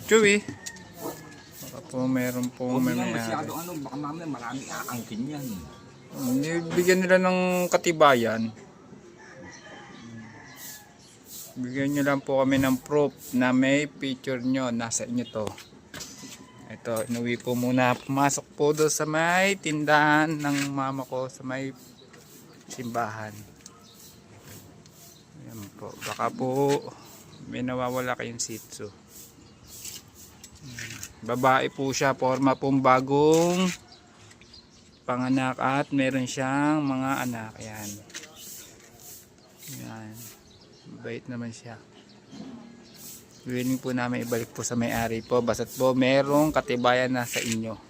Chewy. Baka po meron pong Huwag may naman mayari. masyado baka mamaya marami aangkin yan. Bigyan nila ng katibayan. Bigyan nyo lang po kami ng proof na may picture nyo. Nasa inyo to. Ito, inuwi po muna. Pumasok po doon sa may tindahan ng mama ko sa may simbahan. Ayan po. Baka po may nawawala kayong Shih Tzu. Babae po siya. Forma pong bagong panganak at meron siyang mga anak. Ayan. Ayan. Bait naman siya. Willing po namin ibalik po sa may-ari po. Basta't po merong katibayan na sa inyo.